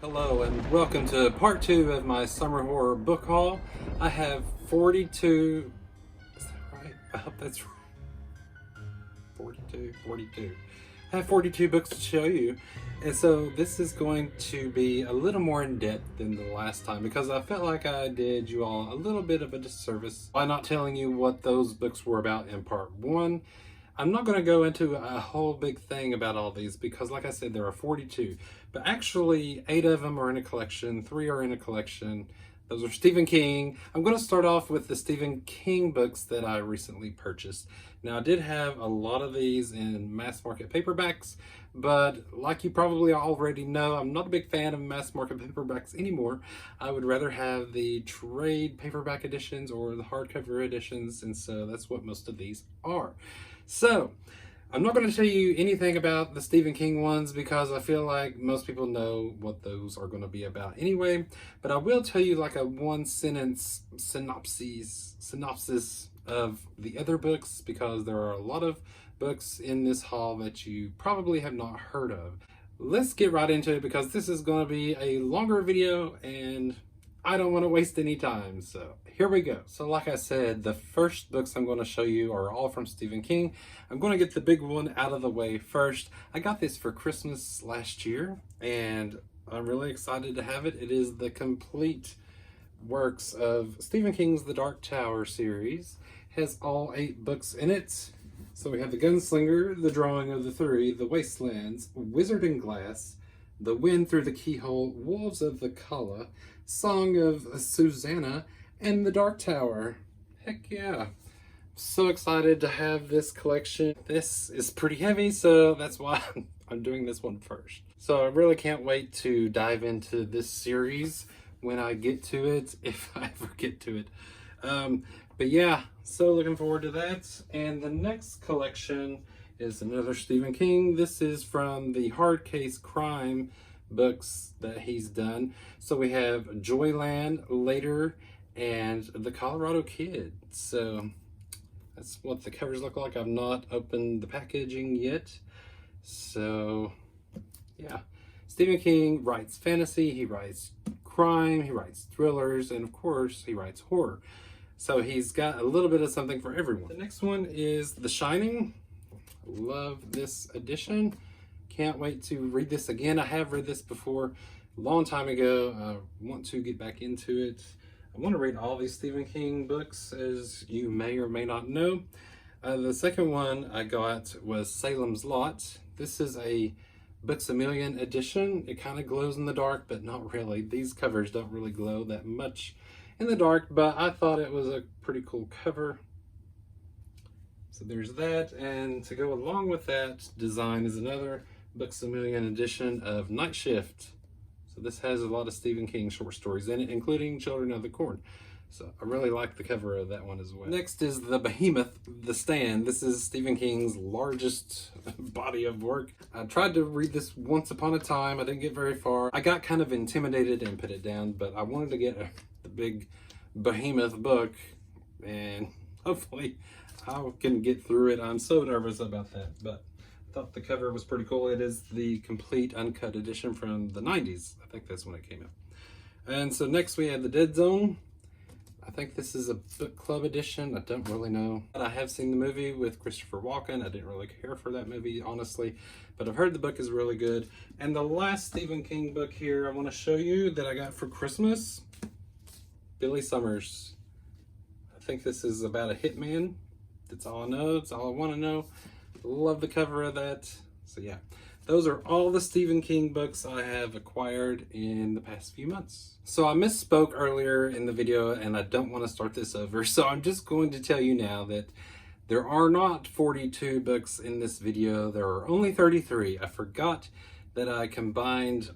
Hello and welcome to part 2 of my summer horror book haul. I have 42, is that right? I hope that's right. 42. I have 42 books to show you. And so this is going to be a little more in depth than the last time because I felt like I did you all a little bit of a disservice by not telling you what those books were about in part 1. I'm not going to go into a whole big thing about all these because, like I said, there are 42. But actually, 8 of them are in a collection, 3 are in a collection. Those are Stephen King. I'm going to start off with the Stephen King books that I recently purchased. Now, I did have a lot of these in mass market paperbacks, but like you probably already know, I'm not a big fan of mass market paperbacks anymore. I would rather have the trade paperback editions or the hardcover editions, and so that's what most of these are. So, I'm not going to tell you anything about the Stephen King ones because I feel like most people know what those are going to be about anyway. But I will tell you like a one-sentence synopsis of the other books because there are a lot of books in this haul that you probably have not heard of. Let's get right into it because this is going to be a longer video and I don't want to waste any time, so here we go. So like I said, the first books I'm going to show you are all from Stephen King. I'm going to get the big one out of the way first. I got this for Christmas last year, and I'm really excited to have it. It is the complete works of Stephen King's The Dark Tower series. It has all 8 books in it. So we have The Gunslinger, The Drawing of the Three, The Wastelands, Wizard in Glass, The Wind Through the Keyhole, Wolves of the Kala, Song of Susanna, and The Dark Tower. Heck yeah. So excited to have this collection. This is pretty heavy, so that's why I'm doing this one first. So I really can't wait to dive into this series when I get to it, if I ever get to it. But yeah, so looking forward to that. And the next collection is another Stephen King. This is from the Hard Case Crime books that he's done. So we have Joyland, Later, and The Colorado Kid. So that's what the covers look like. I've not opened the packaging yet. So yeah, Stephen King writes fantasy, he writes crime, he writes thrillers, and of course he writes horror. So he's got a little bit of something for everyone. The next one is The Shining. Love this edition. Can't wait to read this again. I have read this before a long time ago. I want to get back into it. I want to read all these Stephen King books, as you may or may not know. The second one I got was Salem's Lot. This is a Books A Million edition. It kind of glows in the dark, but not really. These covers don't really glow that much in the dark, but I thought it was a pretty cool cover. So there's that, and to go along with that design is another Books A Million edition of Night Shift. So this has a lot of Stephen King short stories in it, including Children of the Corn. So I really like the cover of that one as well. Next is The Behemoth, The Stand. This is Stephen King's largest body of work. I tried to read this once upon a time. I didn't get very far. I got kind of intimidated and put it down, but I wanted to get the big Behemoth book, and hopefully I can get through it. I'm so nervous about that, but I thought the cover was pretty cool. It is the complete uncut edition from the 90s. I think that's when it came out. And so next we have The Dead Zone. I think this is a book club edition. I don't really know. I have seen the movie with Christopher Walken. I didn't really care for that movie, honestly, but I've heard the book is really good. And the last Stephen King book here I want to show you that I got for Christmas, Billy Summers. I think this is about a hitman. That's all I know. That's all I want to know. Love the cover of that. So yeah, those are all the Stephen King books I have acquired in the past few months. So I misspoke earlier in the video and I don't want to start this over. So I'm just going to tell you now that there are not 42 books in this video. There are only 33. I forgot that I combined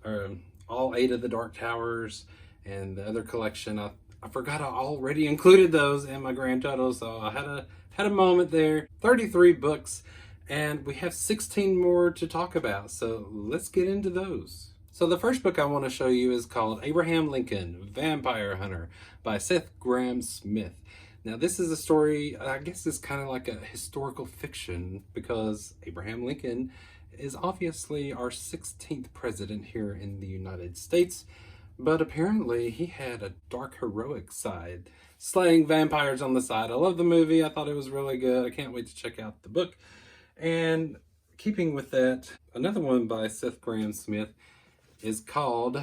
all 8 of the Dark Towers and the other collection. I forgot I already included those in my grand total, so I had a moment there. 33 books, and we have 16 more to talk about, so let's get into those. So the first book I want to show you is called Abraham Lincoln, Vampire Hunter by Seth Grahame-Smith. Now this is a story, I guess it's kind of like a historical fiction because Abraham Lincoln is obviously our 16th president here in the United States, but apparently he had a dark heroic side, slaying vampires on the side. I love the movie. I thought it was really good. I can't wait to check out the book. And keeping with that, another one by Seth Grahame-Smith is called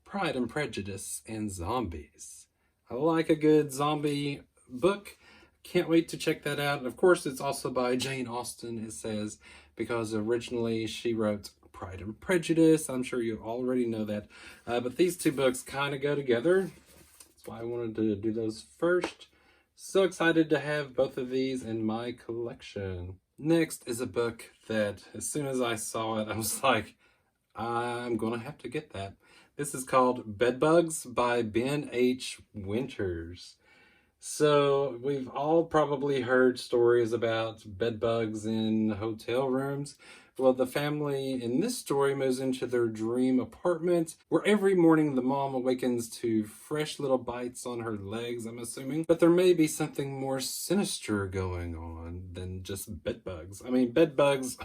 Pride and Prejudice and Zombies. I like a good zombie book. Can't wait to check that out. And of course, it's also by Jane Austen, it says, because originally she wrote Pride and Prejudice. I'm sure you already know that. But these two books kind of go together. That's why I wanted to do those first. So excited to have both of these in my collection. Next is a book that, as soon as I saw it, I was like, I'm gonna have to get that. This is called Bedbugs by Ben H. Winters. So we've all probably heard stories about bedbugs in hotel rooms. Well, the family in this story moves into their dream apartment where every morning the mom awakens to fresh little bites on her legs, I'm assuming. But there may be something more sinister going on than just bedbugs. I mean, bedbugs,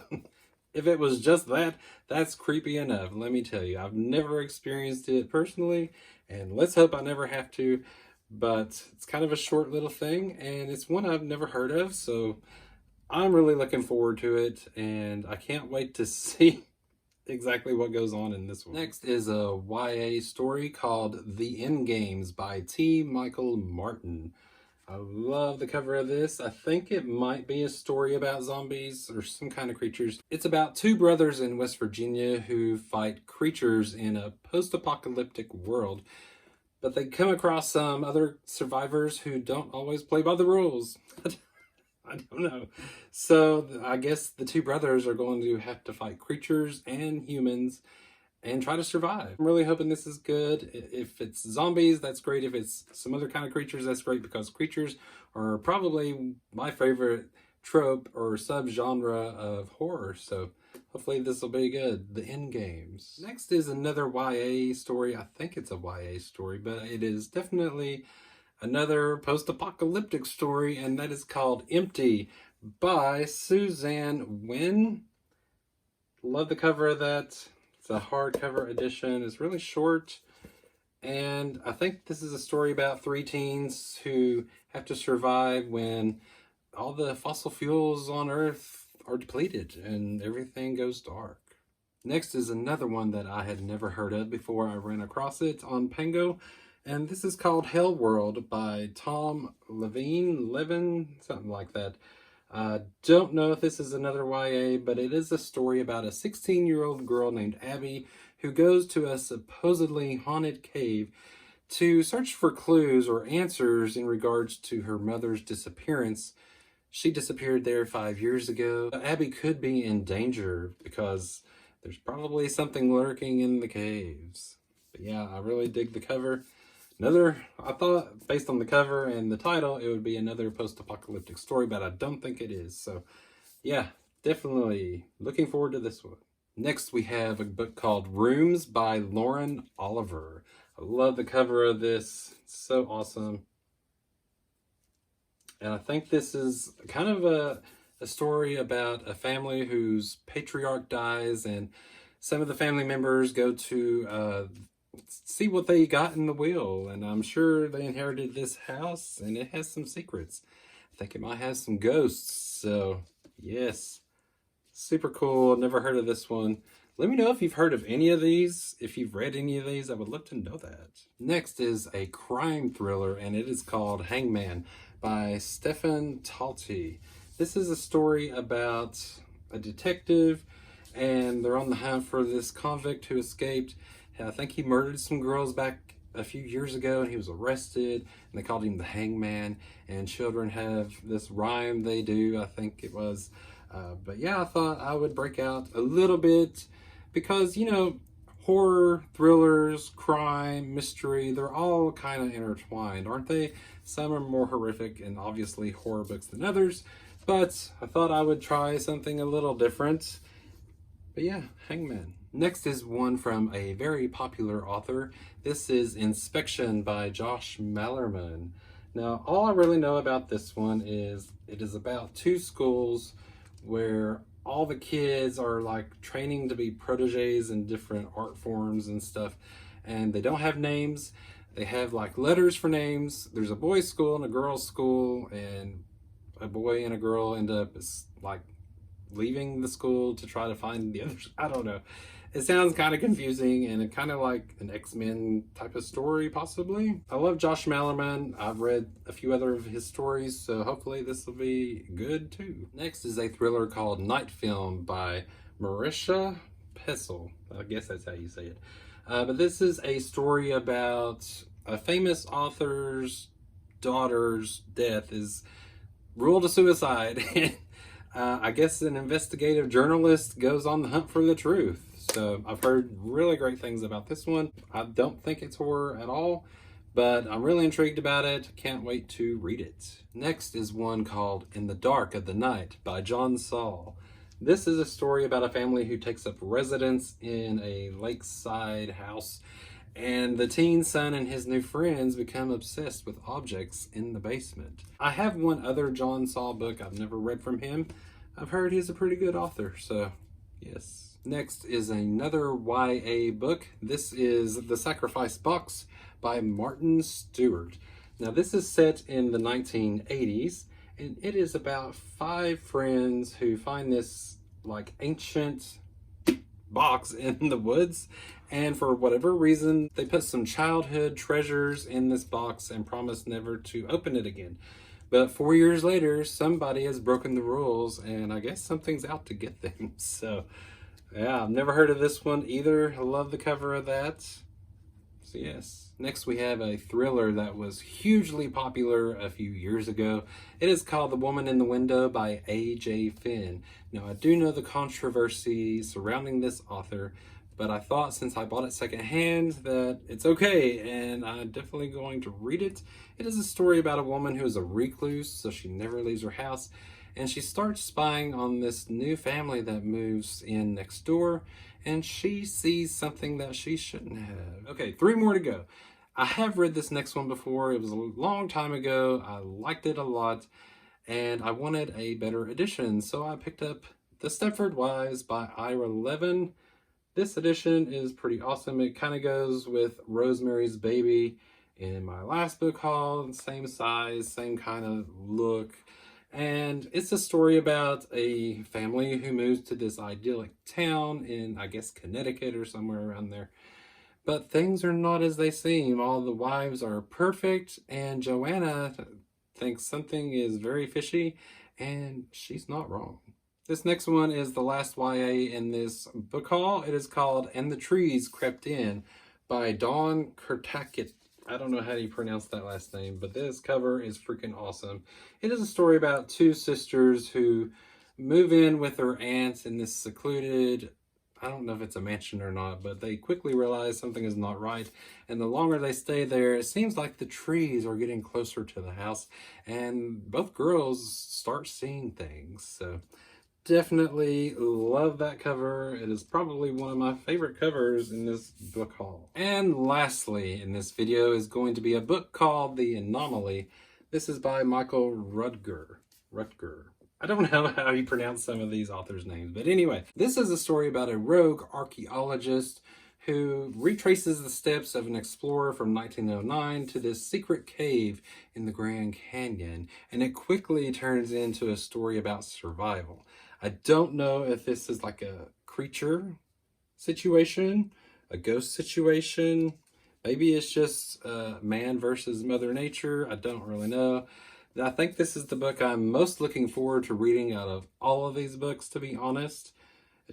if it was just that, that's creepy enough, let me tell you. I've never experienced it personally, and let's hope I never have to. But it's kind of a short little thing, and it's one I've never heard of, so I'm really looking forward to it, and I can't wait to see exactly what goes on in this one. Next is a YA story called The Endgames by T. Michael Martin. I love the cover of this. I think it might be a story about zombies or some kind of creatures. It's about two brothers in West Virginia who fight creatures in a post-apocalyptic world. But they come across some other survivors who don't always play by the rules. I don't know. So I guess the two brothers are going to have to fight creatures and humans and try to survive. I'm really hoping this is good. If it's zombies, that's great. If it's some other kind of creatures, that's great, because creatures are probably my favorite trope or subgenre of horror. So hopefully this will be good. The Endgames. Next is another YA story. I think it's a YA story, but it is definitely another post-apocalyptic story, and that is called Empty by Suzanne Wynne. Love the cover of that. It's a hardcover edition. It's really short, and I think this is a story about three teens who have to survive when all the fossil fuels on Earth are depleted and everything goes dark. Next is another one that I had never heard of before I ran across it on Pango, and this is called Hell World by Tom Levin, something like that. I don't know if this is another YA, but it is a story about a 16-year-old girl named Abby who goes to a supposedly haunted cave to search for clues or answers in regards to her mother's disappearance. She disappeared there 5 years ago. Abby could be in danger because there's probably something lurking in the caves. But yeah, I really dig the cover. I thought based on the cover and the title, it would be another post-apocalyptic story, but I don't think it is. So yeah, definitely looking forward to this one. Next, we have a book called Rooms by Lauren Oliver. I love the cover of this. It's so awesome. And I think this is kind of a story about a family whose patriarch dies, and some of the family members go to see what they got in the will, and I'm sure they inherited this house and it has some secrets. I think it might have some ghosts, so yes, super cool. Never heard of this one. Let me know if you've heard of any of these. If you've read any of these, I would love to know that. Next is a crime thriller, and it is called Hangman by Stefan Talty. This is a story about a detective, and they're on the hunt for this convict who escaped. I think he murdered some girls back a few years ago, and he was arrested, and they called him the Hangman. And children have this rhyme they do, I think it was. But yeah, I thought I would break out a little bit because, you know, horror, thrillers, crime, mystery, they're all kind of intertwined, aren't they? Some are more horrific and obviously horror books than others, but I thought I would try something a little different. But yeah, Hangman. Next is one from a very popular author. This is Inspection by Josh Malerman. Now, all I really know about this one is it is about two schools where all the kids are like training to be proteges in different art forms and stuff, and they don't have names. They have like letters for names. There's a boys' school and a girls' school, and a boy and a girl end up like leaving the school to try to find the others. I don't know. It sounds kind of confusing and kind of like an X-Men type of story, possibly. I love Josh Malerman. I've read a few other of his stories, so hopefully this will be good too. Next is a thriller called Night Film by Marisha Pessl. I guess that's how you say it. But this is a story about a famous author's daughter's death is ruled a suicide. I guess an investigative journalist goes on the hunt for the truth. So I've heard really great things about this one. I don't think it's horror at all, but I'm really intrigued about it. Can't wait to read it. Next is one called In the Dark of the Night by John Saul. This is a story about a family who takes up residence in a lakeside house, and the teen son and his new friends become obsessed with objects in the basement. I have one other John Saul book I've never read from him. I've heard he's a pretty good author, so yes. Next is another YA book. This is The Sacrifice Box by Martin Stewart. Now this is set in the 1980s, and it is about 5 friends who find this like ancient box in the woods, and for whatever reason they put some childhood treasures in this box and promise never to open it again. But 4 years later, somebody has broken the rules, and I guess something's out to get them. So yeah, I've never heard of this one either. I love the cover of that. So yes. Next we have a thriller that was hugely popular a few years ago. It is called The Woman in the Window by A.J. Finn. Now I do know the controversy surrounding this author, but I thought since I bought it secondhand that it's okay, and I'm definitely going to read it. It is a story about a woman who is a recluse, so she never leaves her house, and she starts spying on this new family that moves in next door, and she sees something that she shouldn't have. Okay, 3 more to go. I have read this next one before. It was a long time ago. I liked it a lot, and I wanted a better edition, so I picked up The Stepford Wives by Ira Levin. This edition is pretty awesome. It kind of goes with Rosemary's Baby in my last book haul, same size, same kind of look. And it's a story about a family who moves to this idyllic town in, I guess, Connecticut or somewhere around there. But things are not as they seem. All the wives are perfect, and Joanna thinks something is very fishy, and she's not wrong. This next one is the last YA in this book haul. It is called And the Trees Crept In by Dawn Kurtakit. I don't know how you pronounce that last name, but this cover is freaking awesome. It is a story about 2 sisters who move in with their aunts in this secluded, I don't know if it's a mansion or not, but they quickly realize something is not right. And the longer they stay there, it seems like the trees are getting closer to the house, and both girls start seeing things. So definitely love that cover. It is probably one of my favorite covers in this book haul. And lastly in this video is going to be a book called The Anomaly. This is by Michael Rutger. I don't know how you pronounce some of these authors' names, but anyway, this is a story about a rogue archaeologist who retraces the steps of an explorer from 1909 to this secret cave in the Grand Canyon, and it quickly turns into a story about survival. I don't know if this is like a creature situation, a ghost situation. Maybe it's just man versus Mother Nature. I don't really know. I think this is the book I'm most looking forward to reading out of all of these books, to be honest.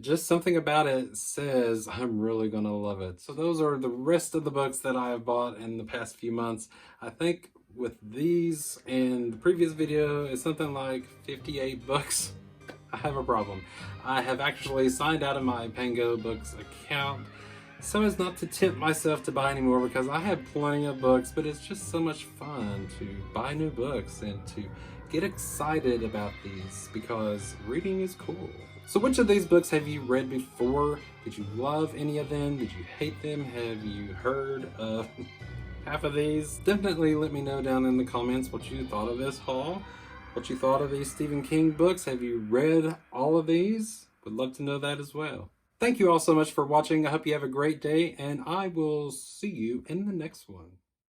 Just something about it says I'm really going to love it. So those are the rest of the books that I have bought in the past few months. I think with these and the previous video, it's something like 58 books. I have a problem. I have actually signed out of my Pango Books account so as not to tempt myself to buy anymore, because I have plenty of books, but it's just so much fun to buy new books and to get excited about these because reading is cool. So which of these books have you read before? Did you love any of them? Did you hate them? Have you heard of half of these? Definitely let me know down in the comments what you thought of this haul. what you thought of these Stephen King books. Have you read all of these? Would love to know that as well. Thank you all so much for watching. I hope you have a great day, and I will see you in the next one.